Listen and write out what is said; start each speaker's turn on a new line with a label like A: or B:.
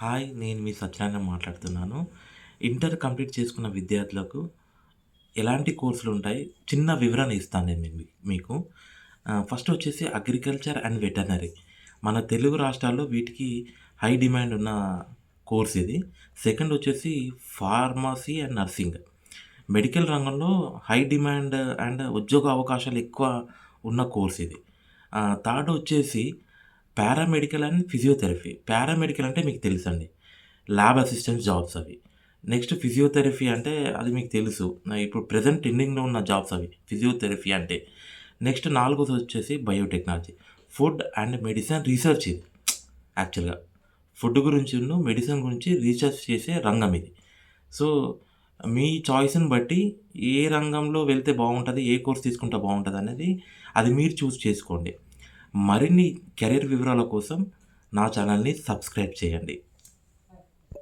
A: Hi! నేను మీ సత్యనారాయణ మాట్లాడుతున్నాను. Inter complete చేసుకున్న విద్యార్థులకు ఎలాంటి కోర్సులుంటాయి? చిన్న వివరణ ఇస్తాను నేను మీకు. ఫస్ట్ వచ్చేసి అగ్రికల్చర్ అండ్ వెటర్నరీ. మన తెలుగు రాష్ట్రాల్లో వీటికి హై డిమాండ్ ఉన్న కోర్స్ ఇది. సెకండ్ వచ్చేసి ఫార్మసీ అండ్ నర్సింగ్. మెడికల్ రంగంలో హై డిమాండ్ అండ్ ఉద్యోగ అవకాశాలు ఎక్కువ ఉన్న కోర్స్ ఇది. థర్డ్ వచ్చేసి పారామెడికల్ అండ్ ఫిజియోథెరపీ. పారామెడికల్ అంటే మీకు తెలుసండి. ల్యాబ్ అసిస్టెంట్ జాబ్స్ అవి. నెక్స్ట్ ఫిజియోథెరపీ అంటే అది మీకు తెలుసు. ఇప్పుడు ప్రెజెంట్ ట్రెండింగ్‌లో ఉన్న జాబ్స్ అవి. ఫిజియోథెరపీ అంటే. నెక్స్ట్ నాలుగోదొచ్చేసి biotechnology. Food and medicine research ఇది యాక్చువల్‌గా. ఫుడ్ గురించిను, మెడిసిన్ గురించి రీసెర్చ్ చేసే రంగం ఇది. సో, మీ చాయిస్‌ని బట్టి ఏ రంగంలో వెళ్తే బావుంటది, ఏ కోర్స్ తీసుకుంటే బావుంటదనేది అది మీరు చూజ్ చేసుకోండి. మరిన్ని కెరీర్ వివరాల కోసం నా ఛానల్‌ని సబ్స్క్రైబ్ చేయండి.